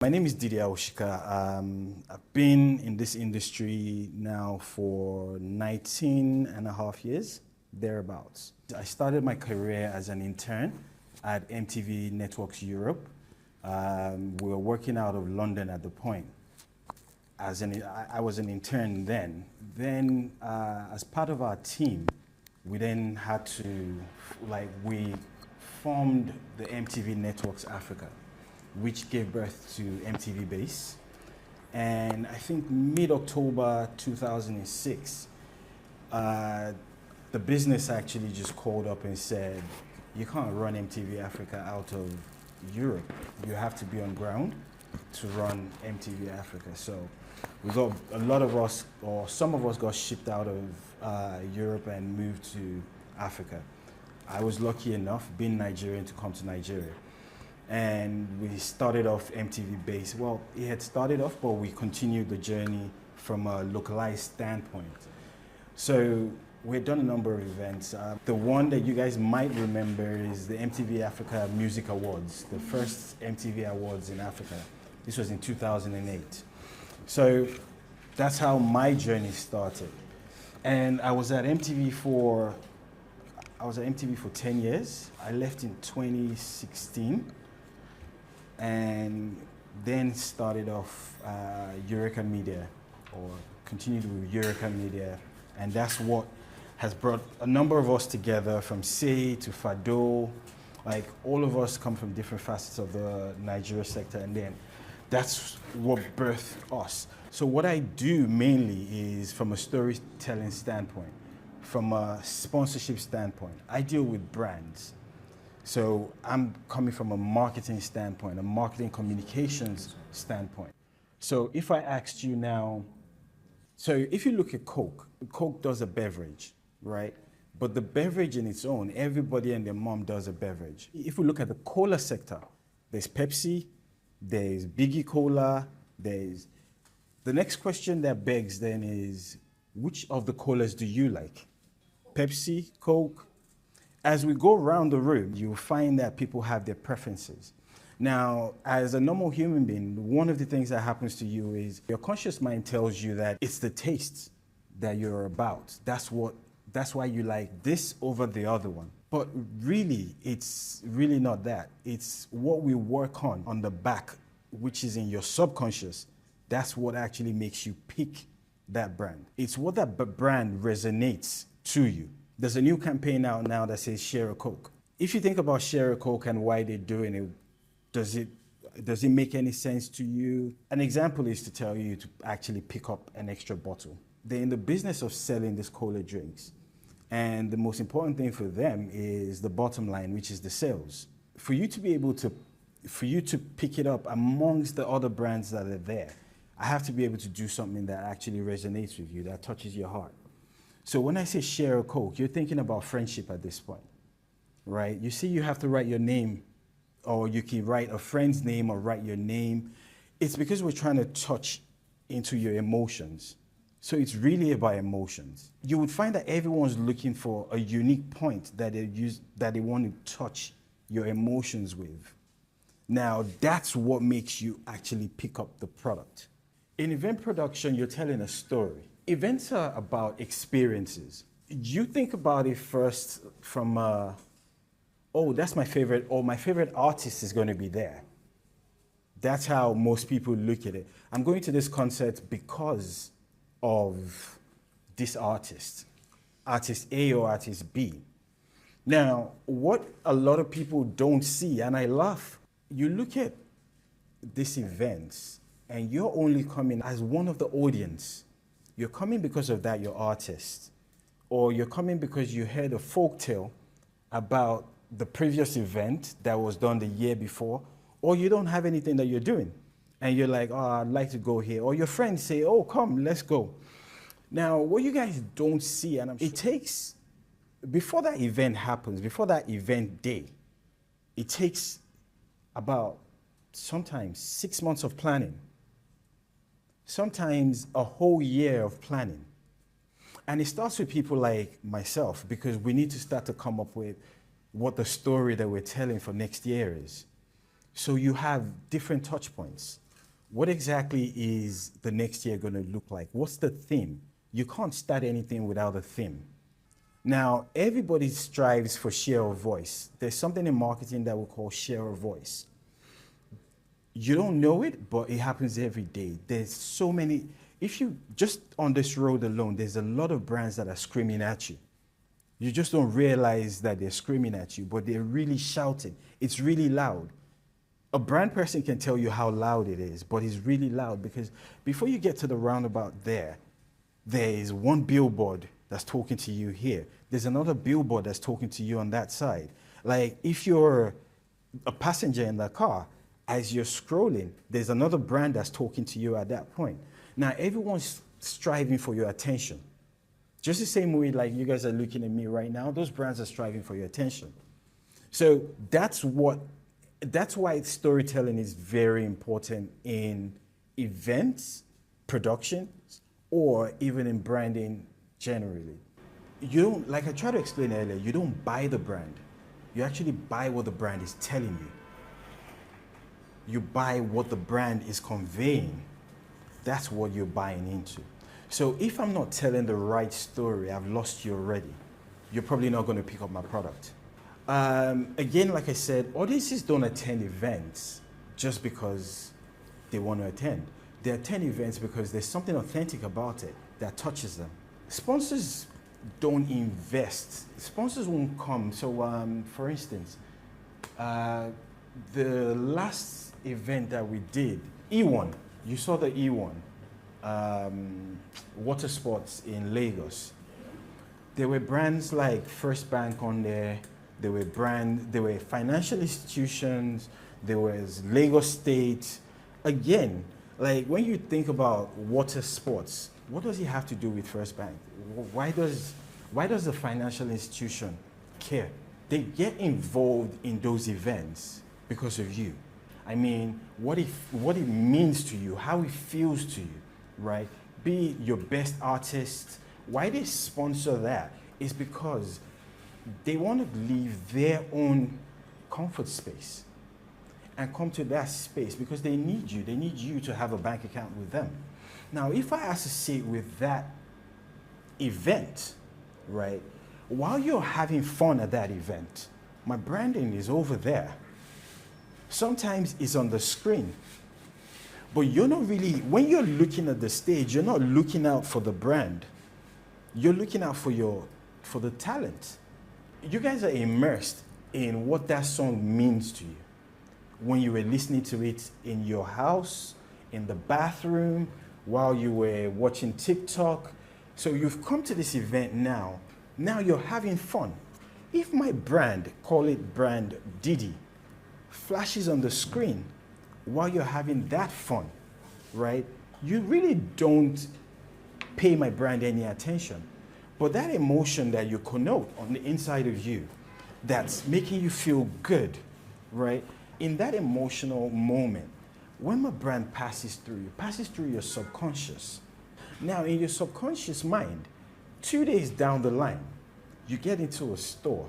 My name is Didier Oshika. I've been in this industry now for 19 and a half years, thereabouts. I started my career as an intern at MTV Networks Europe. We were working out of London at the point. I was an intern then. Then, as part of our team, we then had to, we formed the MTV Networks Africa, which gave birth to MTV Base. And I think mid-October 2006, the business actually just called up and said, you can't run MTV Africa out of Europe. You have to be on ground to run MTV Africa. So we got a lot of us, or some of us got shipped out of Europe and moved to Africa. I was lucky enough, being Nigerian, to come to Nigeria. And we started off MTV Base. Well, it had started off, but we continued the journey from a localized standpoint. So we've done a number of events. The one that you guys might remember is the MTV Africa Music Awards, the first MTV Awards in Africa. This was in 2008. So that's how my journey started. And I was at MTV for 10 years. I left in 2016 and then started off Eureka Media, or continued with Eureka Media. And that's what has brought a number of us together, from Say to Fado. Like, all of us come from different facets of the Nigeria sector, and then that's what birthed us. So what I do mainly is from a storytelling standpoint, from a sponsorship standpoint. I deal with brands. So I'm coming from a marketing standpoint, a marketing communications standpoint. So if I asked you now, so if you look at Coke, Coke does a beverage, right? But the beverage in its own, everybody and their mom does a beverage. If we look at the cola sector, there's Pepsi, there's Biggie Cola, there's... The next question that begs then is, which of the colas do you like? Pepsi, Coke? As we go around the room, you'll find that people have their preferences. Now, as a normal human being, one of the things that happens to you is your conscious mind tells you that it's the taste that you're about. That's why you like this over the other one. But really, it's really not that. It's what we work on the back, which is in your subconscious. That's what actually makes you pick that brand. It's what that brand resonates to you. There's a new campaign out now that says share a Coke. If you think about share a Coke and why they're doing it, does it make any sense to you? An example is to tell you to actually pick up an extra bottle. They're in the business of selling these cola drinks. And the most important thing for them is the bottom line, which is the sales. For you to pick it up amongst the other brands that are there, I have to be able to do something that actually resonates with you, that touches your heart. So when I say share a Coke, you're thinking about friendship at this point, right? You see, you have to write your name, or you can write a friend's name or write your name. It's because we're trying to touch into your emotions. So it's really about emotions. You would find that everyone's looking for a unique point that they want to touch your emotions with. Now, that's what makes you actually pick up the product. In event production, you're telling a story. Events are about experiences. You think about it first from, oh, that's my favorite, or my favorite artist is going to be there. That's how most people look at it. I'm going to this concert because of this artist, artist A or artist B. Now, what a lot of people don't see, and I laugh, you look at these events and you're only coming as one of the audience. You're coming because of that, you're artist. Or you're coming because you heard a folktale about the previous event that was done the year before, or you don't have anything that you're doing. And you're like, oh, I'd like to go here. Or your friends say, oh, come, let's go. Now, what you guys don't see, and it takes, before that event happens, before that event day, it takes about sometimes 6 months of planning. Sometimes a whole year of planning. And it starts with people like myself, because we need to start to come up with what the story that we're telling for next year is. So you have different touch points. What exactly is the next year going to look like? What's the theme? You can't start anything without a theme. Now, everybody strives for share of voice. There's something in marketing that we call share of voice. You don't know it, but it happens every day. There's so many, if you just on this road alone, there's a lot of brands that are screaming at you. You just don't realize that they're screaming at you, but they're really shouting. It's really loud. A brand person can tell you how loud it is, but it's really loud because before you get to the roundabout there is one billboard that's talking to you here. There's another billboard that's talking to you on that side. Like if you're a passenger in the car, as you're scrolling, there's another brand that's talking to you at that point. Now everyone's striving for your attention. Just the same way like you guys are looking at me right now, those brands are striving for your attention. So that's why storytelling is very important in events, productions, or even in branding generally. You don't, like I tried to explain earlier, you don't buy the brand. You actually buy what the brand is telling you. You buy what the brand is conveying. That's what you're buying into. So if I'm not telling the right story, I've lost you already. You're probably not going to pick up my product. Again, like I said, audiences don't attend events just because they want to attend. They attend events because there's something authentic about it that touches them. Sponsors don't invest. Sponsors won't come. So, for instance, the last event that we did, E1, you saw the E1, water sports in Lagos. There were brands like First Bank on there. There were financial institutions. There was Lagos State. Again, like when you think about water sports, what does it have to do with First Bank? Why does the financial institution care? They get involved in those events because of you. I mean, what it means to you, how it feels to you, right? Be your best artist. Why they sponsor that is because they want to leave their own comfort space and come to that space because they need you. They need you to have a bank account with them. Now, if I associate with that event, right, while you're having fun at that event, my branding is over there. Sometimes it's on the screen. But you're not really, when you're looking at the stage, you're not looking out for the brand. You're looking out for the talent. You guys are immersed in what that song means to you. When you were listening to it in your house, in the bathroom, while you were watching TikTok. So you've come to this event now. Now you're having fun. If my brand, call it brand Diddy, flashes on the screen while you're having that fun, right? You really don't pay my brand any attention. But that emotion that you connote on the inside of you, that's making you feel good, right? In that emotional moment, when my brand passes through your subconscious. Now, in your subconscious mind, 2 days down the line, you get into a store.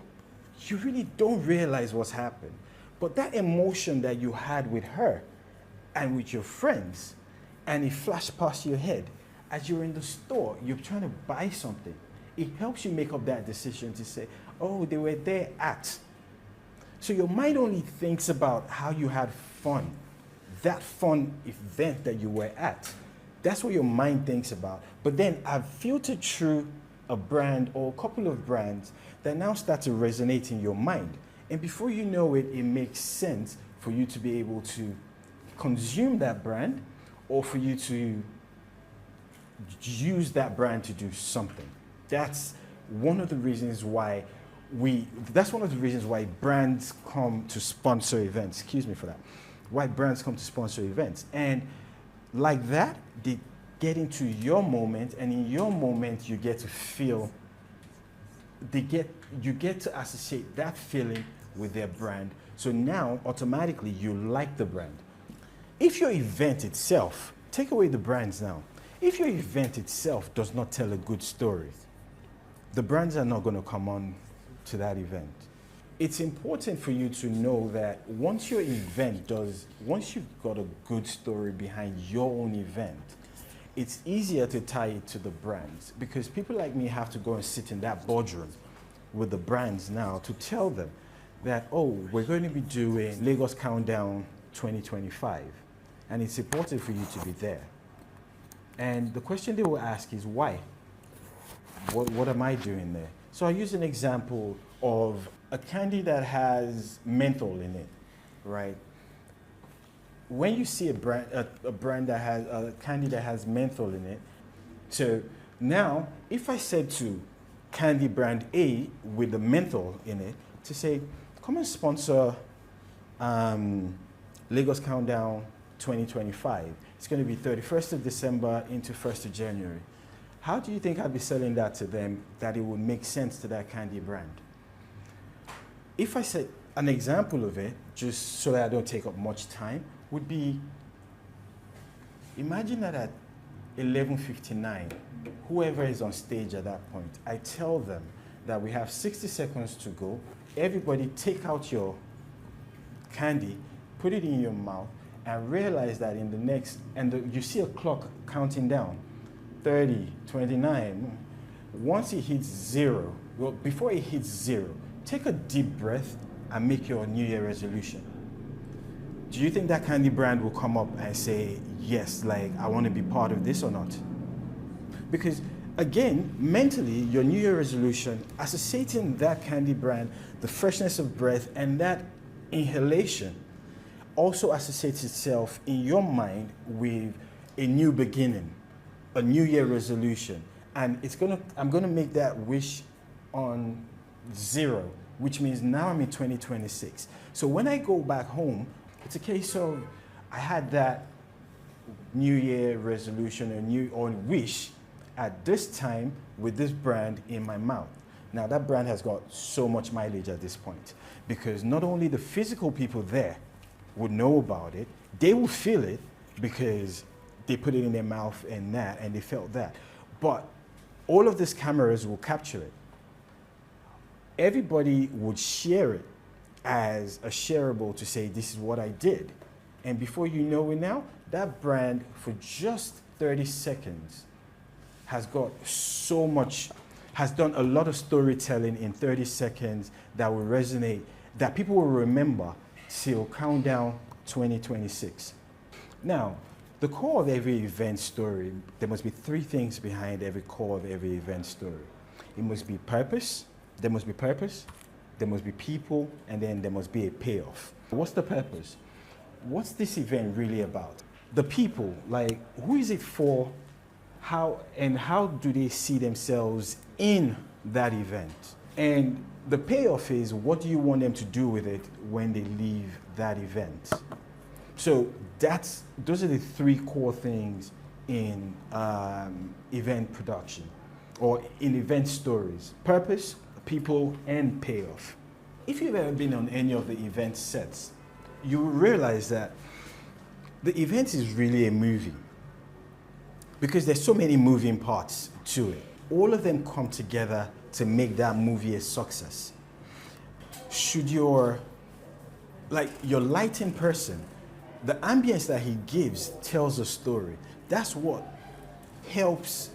You really don't realize what's happened. But that emotion that you had with her and with your friends, and it flashed past your head, as you're in the store, you're trying to buy something. It helps you make up that decision to say, oh, they were there at. So your mind only thinks about how you had fun, that fun event that you were at. That's what your mind thinks about. But then I've filtered through a brand or a couple of brands that now start to resonate in your mind. And before you know it, it makes sense for you to be able to consume that brand or for you to use that brand to do something. That's one of the reasons why brands come to sponsor events. Excuse me for that. Why brands come to sponsor events. And like that, they get into your moment, and in your moment, you get to feel, you get to associate that feeling with their brand. So now, automatically, you like the brand. If your event itself, take away the brands now, if your event itself does not tell a good story, the brands are not going to come on to that event. it's important for you to know that once once you've got a good story behind your own event, it's easier to tie it to the brands, because people like me have to go and sit in that boardroom with the brands now to tell them that, oh, we're going to be doing Lagos Countdown 2025, and it's important for you to be there. And the question they will ask is, why? What am I doing there? So I use an example of a candy that has menthol in it, right? When you see a brand that has a candy that has menthol in it, so now if I said to candy brand A with the menthol in it to say, come and sponsor Lagos Countdown 2025. It's going to be 31st of December into 1st of January. How do you think I'd be selling that to them that it would make sense to that candy brand? If I said an example of it, just so that I don't take up much time, would be, imagine that at 11:59, whoever is on stage at that point, I tell them that we have 60 seconds to go. Everybody take out your candy, put it in your mouth, and realize that in the next, you see a clock counting down, 30, 29. Once it hits zero, well, before it hits zero, take a deep breath and make your New Year resolution. Do you think that candy brand will come up and say, yes, like, I want to be part of this or not? Because again, mentally, your New Year resolution, associating that candy brand, the freshness of breath, and that inhalation also associates itself in your mind with a new beginning, a New Year resolution. And I'm gonna make that wish on zero, which means now I'm in 2026. So when I go back home, it's a case of I had that New Year resolution or wish at this time with this brand in my mouth. Now that brand has got so much mileage at this point, because not only the physical people there would know about it, they will feel it because they put it in their mouth and they felt that. But all of these cameras will capture it. Everybody would share it as a shareable to say, this is what I did. And before you know it now, that brand for just 30 seconds has got so much, has done a lot of storytelling in 30 seconds that will resonate, that people will remember till Countdown 2026. Now, the core of every event story, there must be three things behind every core of every event story. It must be purpose, there must be people, and then there must be a payoff. What's the purpose? What's this event really about? The people, like, who is it for? How do they see themselves in that event? And the payoff is, what do you want them to do with it when they leave that event? So those are the three core things in event production or in event stories: purpose, people, and payoff. If you've ever been on any of the event sets, you will realize that the event is really a movie, because there's so many moving parts to it. All of them come together to make that movie a success. Should your lighting person, the ambience that he gives tells a story. That's what helps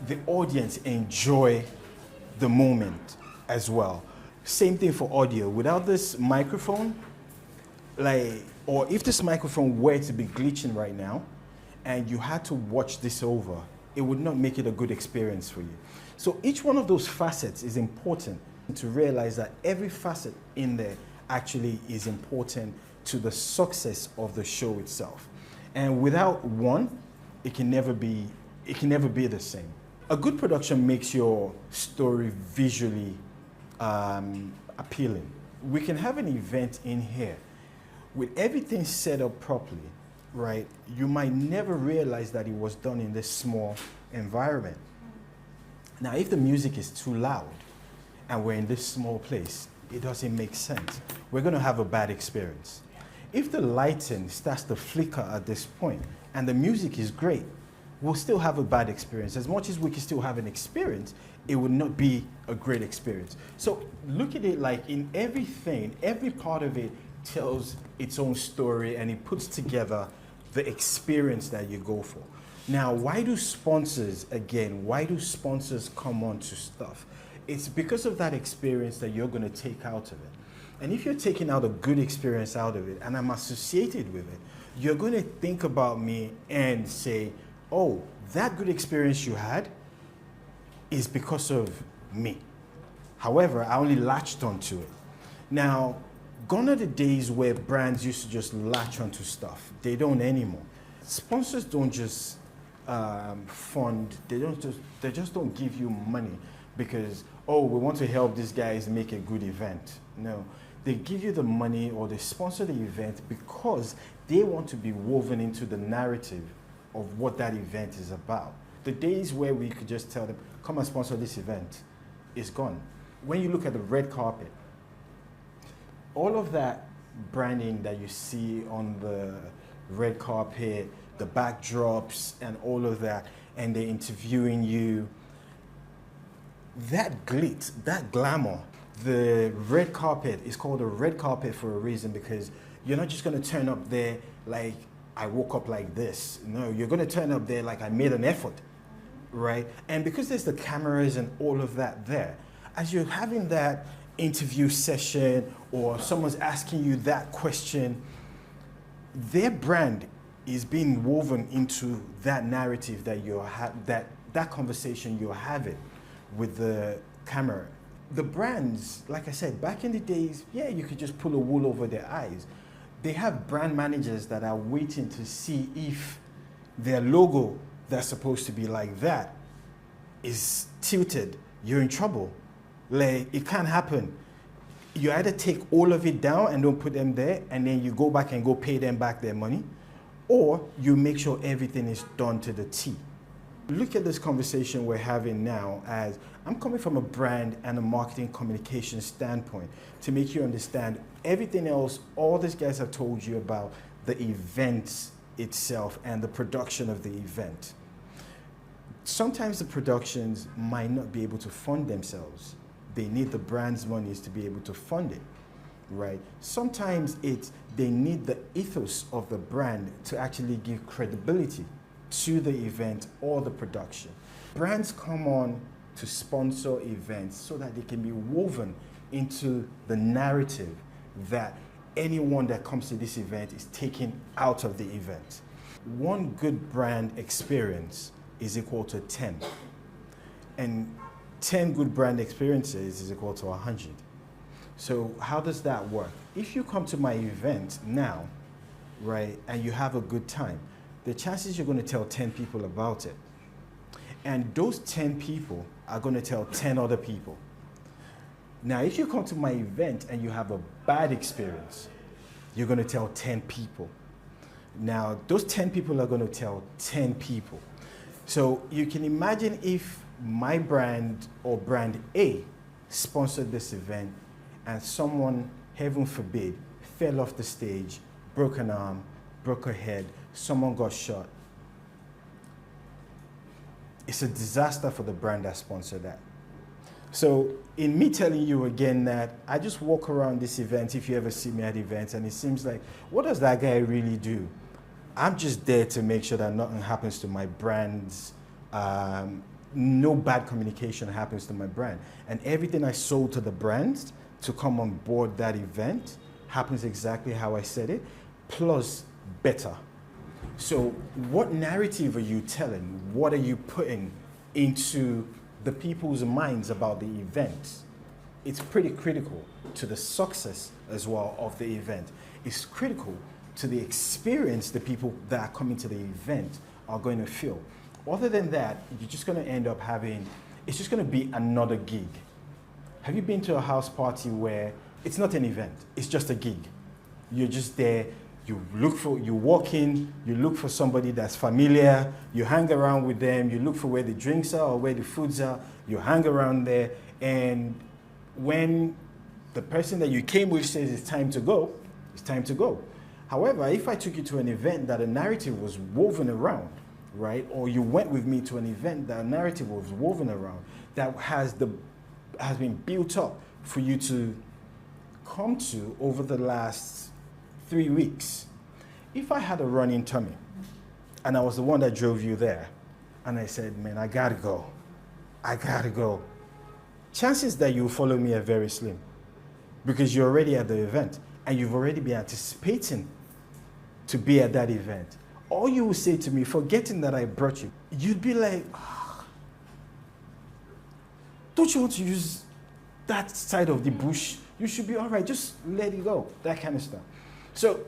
the audience enjoy the moment as well. Same thing for audio. Without this microphone, or if this microphone were to be glitching right now and you had to watch this over, it would not make it a good experience for you. So each one of those facets is important to realize that every facet in there actually is important to the success of the show itself. And without one, it can never be the same. A good production makes your story visually appealing. We can have an event in here with everything set up properly, right? You might never realize that it was done in this small environment. Now, if the music is too loud and we're in this small place, it doesn't make sense. We're gonna have a bad experience. If the lighting starts to flicker at this point and the music is great, we'll still have a bad experience. As much as we can still have an experience, it would not be a great experience. So look at it like in everything, every part of it tells its own story and it puts together the experience that you go for. Now, why do sponsors come on to stuff? It's because of that experience that you're going to take out of it. And if you're taking out a good experience out of it and I'm associated with it, you're going to think about me and say, oh, that good experience you had is because of me. However, I only latched onto it. Now, gone are the days where brands used to just latch onto stuff. They don't anymore. Sponsors don't just fund, they just don't give you money because, oh, we want to help these guys make a good event. No, they give you the money or they sponsor the event because they want to be woven into the narrative of what that event is about. The days where we could just tell them, come and sponsor this event is gone. When you look at the red carpet, all of that branding that you see on the red carpet, the backdrops and all of that, and they're interviewing you, that glitz, that glamour, the red carpet is called a red carpet for a reason because you're not just going to turn up there like I woke up like this. No, you're going to turn up there like I made an effort, right? And because there's the cameras and all of that there, as you're having that interview session or someone's asking you that question, their brand is being woven into that narrative that that conversation you're having with the camera. The brands, like I said, back in the days, yeah, you could just pull a wool over their eyes. They have brand managers that are waiting to see if their logo that's supposed to be like that is tilted. You're in trouble. Like, it can't happen. You either take all of it down and don't put them there, and then you go back and go pay them back their money, or you make sure everything is done to the T. Look at this conversation we're having now as I'm coming from a brand and a marketing communication standpoint to make you understand everything else, all these guys have told you about the event itself and the production of the event. Sometimes the productions might not be able to fund themselves. They need the brand's monies to be able to fund it, right? Sometimes they need the ethos of the brand to actually give credibility to the event or the production. Brands come on to sponsor events so that they can be woven into the narrative that anyone that comes to this event is taken out of the event. One good brand experience is equal to 10. And 10 good brand experiences is equal to 100. So how does that work? If you come to my event now, right, and you have a good time, the chances you're going to tell 10 people about it. And those 10 people are going to tell 10 other people. Now, if you come to my event and you have a bad experience, you're going to tell 10 people. Now, those 10 people are going to tell 10 people. So you can imagine if my brand or brand A sponsored this event and someone, heaven forbid, fell off the stage, broke an arm, broke a head, someone got shot. It's a disaster for the brand that sponsored that. So in me telling you again that I just walk around this event, if you ever see me at events, and it seems like, what does that guy really do? I'm just there to make sure that nothing happens to my brands, no bad communication happens to my brand. And everything I sold to the brands to come on board that event happens exactly how I said it, plus better. So what narrative are you telling? What are you putting into the people's minds about the event? It's pretty critical to the success as well of the event. It's critical to the experience the people that are coming to the event are going to feel. Other than that, you're just going to end up having, it's just going to be another gig. Have you been to a house party where it's not an event, it's just a gig? You're just there, you walk in, you look for somebody that's familiar, you hang around with them, you look for where the drinks are or where the foods are, you hang around there, and when the person that you came with says it's time to go, it's time to go. However, if I took you to an event that a narrative was woven around, right? Or you went with me to an event that a narrative was woven around that has been built up for you to come to over the last 3 weeks. If I had a running tummy and I was the one that drove you there and I said, man, I gotta go, chances that you follow me are very slim because you're already at the event and you've already been anticipating to be at that event. All you will say to me, forgetting that I brought you, you'd be like, "Ah, don't you want to use that side of the bush? You should be all right, just let it go," that kind of stuff. So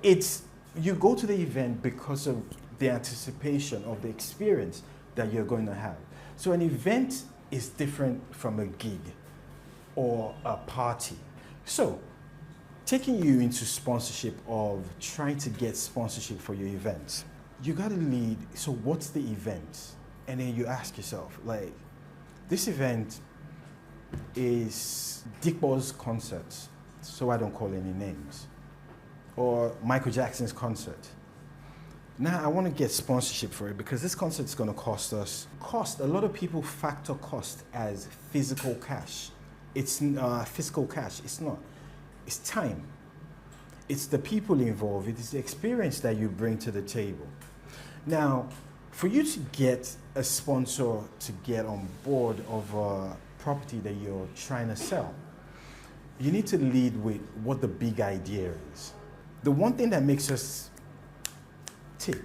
you go to the event because of the anticipation of the experience that you're going to have. So an event is different from a gig or a party. So taking you into sponsorship of trying to get sponsorship for your events, you got to lead. So what's the event? And then you ask yourself, like, this event is Dick Ball's concert, so I don't call any names, or Michael Jackson's concert. Now I want to get sponsorship for it because this concert is going to cost us. A lot of people factor cost as physical cash. It's physical cash. It's not. It's time. It's the people involved. It is the experience that you bring to the table. Now, for you to get a sponsor to get on board of a property that you're trying to sell, you need to lead with what the big idea is. The one thing that makes us tick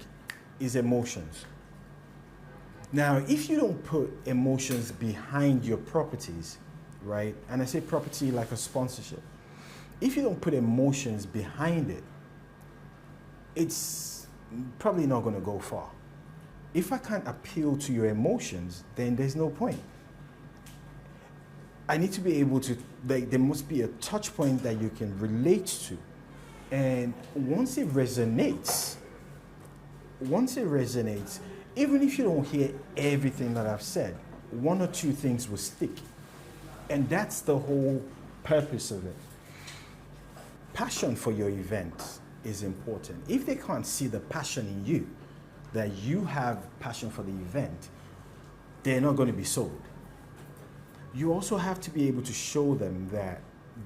is emotions. Now, if you don't put emotions behind your properties, right? And I say property like a sponsorship. If you don't put emotions behind it, it's probably not going to go far. If I can't appeal to your emotions, then there's no point. I need to be able to, like, there must be a touch point that you can relate to. And once it resonates, even if you don't hear everything that I've said, one or two things will stick. And that's the whole purpose of it. Passion for your event is important. If they can't see the passion in you, that you have passion for the event, they're not going to be sold. You also have to be able to show them that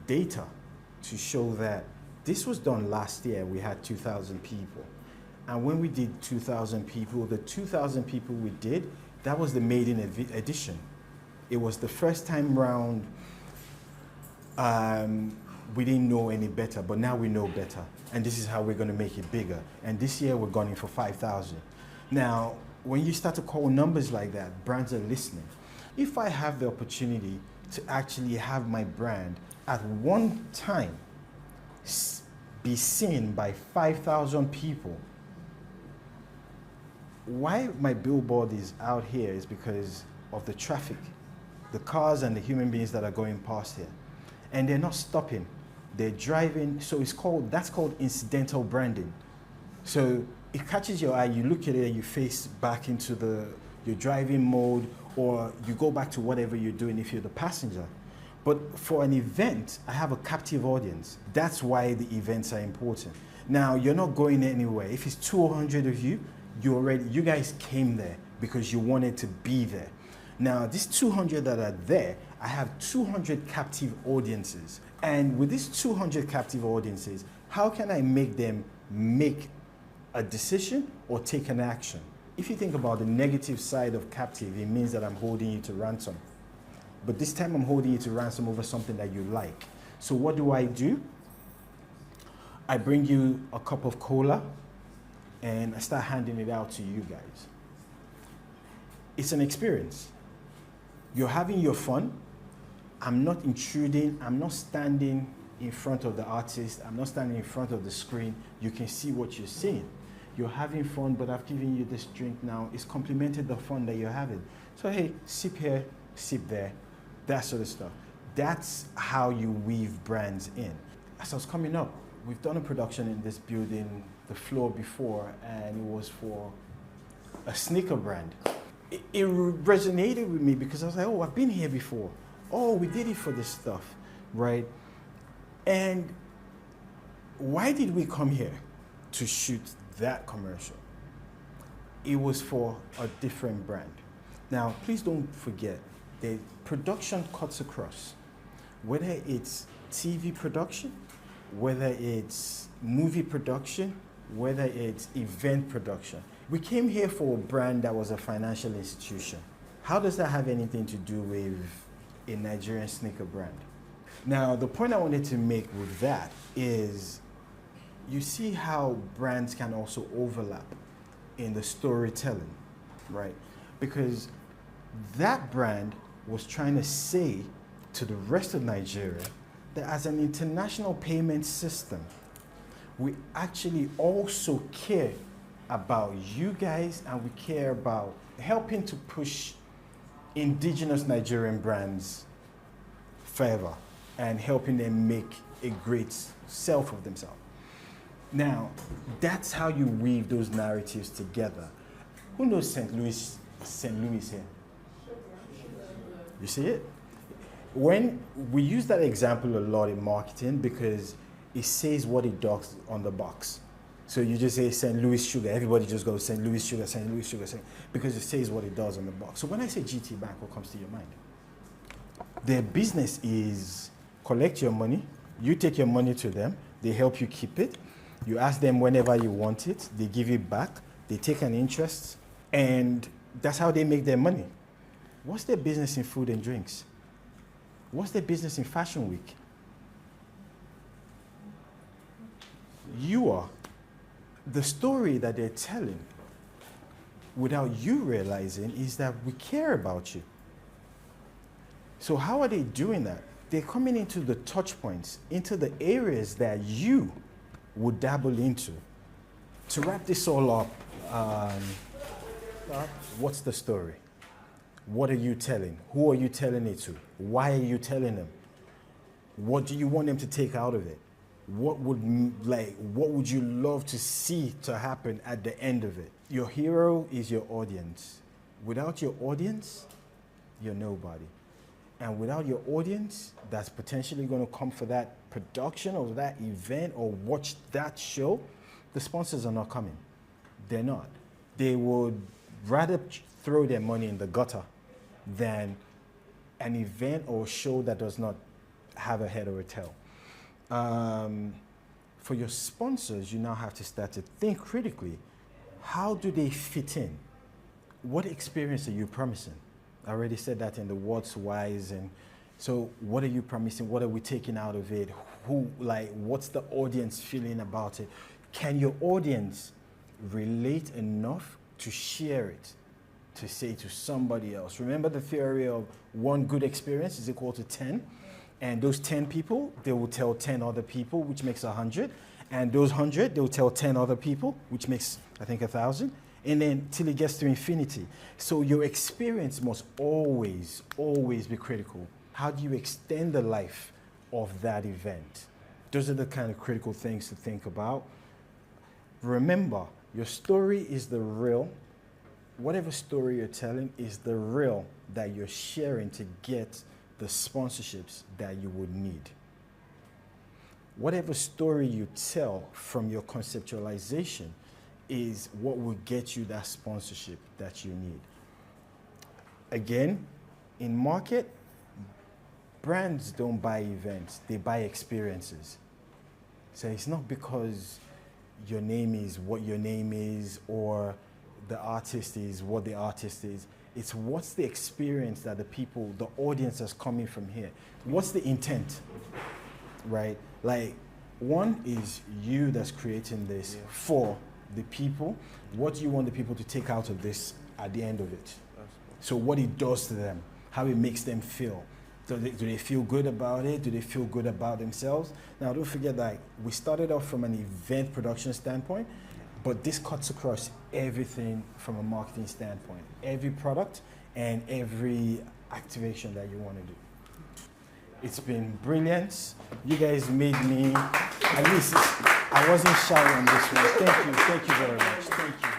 data to show that this was done last year. We had 2,000 people. And when we did 2,000 people, the 2,000 people we did, that was the maiden edition. It was the first time round. We didn't know any better, but now we know better. And this is how we're going to make it bigger. And this year we're going for 5,000. Now, when you start to call numbers like that, brands are listening. If I have the opportunity to actually have my brand at one time be seen by 5,000 people, why my billboard is out here is because of the traffic, the cars and the human beings that are going past here. And they're not stopping, they're driving. So that's called incidental branding. So it catches your eye, you look at it and you face back into your driving mode, or you go back to whatever you're doing if you're the passenger. But for an event, I have a captive audience. That's why the events are important. Now, you're not going anywhere. If it's 200 of you, you guys came there because you wanted to be there. Now, these 200 that are there, I have 200 captive audiences. And with these 200 captive audiences, how can I make them make a decision or take an action? If you think about the negative side of captive, it means that I'm holding you to ransom. But this time I'm holding you to ransom over something that you like. So what do? I bring you a cup of cola and I start handing it out to you guys. It's an experience. You're having your fun. I'm not intruding. I'm not standing in front of the artist. I'm not standing in front of the screen. You can see what you're seeing. You're having fun, but I've given you this drink now. It's complemented the fun that you're having. So hey, sip here, sip there, that sort of stuff. That's how you weave brands in. As I was coming up, we've done a production in this building, the floor before, and it was for a sneaker brand. It resonated with me because I was like, oh, I've been here before. Oh, we did it for this stuff, right? And why did we come here to shoot that commercial? it was for a different brand. Now, please don't forget, the production cuts across. Whether it's TV production, whether it's movie production, whether it's event production. We came here for a brand that was a financial institution. How does that have anything to do with a Nigerian sneaker brand? Now, the point I wanted to make with that is, you see how brands can also overlap in the storytelling, right? Because that brand was trying to say to the rest of Nigeria that as an international payment system, we actually also care about you guys, and we care about helping to push indigenous Nigerian brands further and helping them make a great self of themselves. Now, that's how you weave those narratives together. Who knows St. Louis here? You see it? When we use that example a lot in marketing because it says what it does on the box. So you just say St. Louis Sugar, everybody just goes St. Louis Sugar, St. Louis Sugar, because it says what it does on the box. So when I say GT Bank, what comes to your mind? Their business is collect your money, you take your money to them, they help you keep it, you ask them whenever you want it, they give it back, they take an interest, and that's how they make their money. What's their business in food and drinks? What's their business in Fashion Week? You are. The story that they're telling, without you realizing, is that we care about you. So how are they doing that? They're coming into the touch points, into the areas that you would dabble into. To wrap this all up, what's the story? What are you telling? Who are you telling it to? Why are you telling them? What do you want them to take out of it? What would you love to see to happen at the end of it? Your hero is your audience. Without your audience, you're nobody. And without your audience that's potentially going to come for that production or that event or watch that show, the sponsors are not coming. They're not. They would rather throw their money in the gutter than an event or show that does not have a head or a tail. For your sponsors, you now have to start to think critically. How do they fit in? What experience are you promising? I already said that in the what's, whys, and so what are you promising? What are we taking out of it? What's the audience feeling about it? Can your audience relate enough to share it, to say to somebody else? Remember the theory of one good experience is equal to 10? And those 10 people, they will tell 10 other people, which makes 100. And those 100, they'll tell 10 other people, which makes, I think, 1,000. And then till it gets to infinity. So your experience must always, always be critical. How do you extend the life of that event? Those are the kind of critical things to think about. Remember, your story is the real. Whatever story you're telling is the real that you're sharing to get the sponsorships that you would need. Whatever story you tell from your conceptualization is what will get you that sponsorship that you need. Again, in market, brands don't buy events, they buy experiences. So it's not because your name is what your name is or the artist is what the artist is. It's what's the experience that the people, the audience that's coming from here. What's the intent, right? Like, one is you that's creating this for the people. What do you want the people to take out of this at the end of it? So what it does to them, how it makes them feel. Do they feel good about it? Do they feel good about themselves? Now, don't forget that we started off from an event production standpoint, but this cuts across everything from a marketing standpoint. Every product and every activation that you want to do. It's been brilliant. You guys made me, at least I wasn't shy on this one. Thank you very much. Thank you.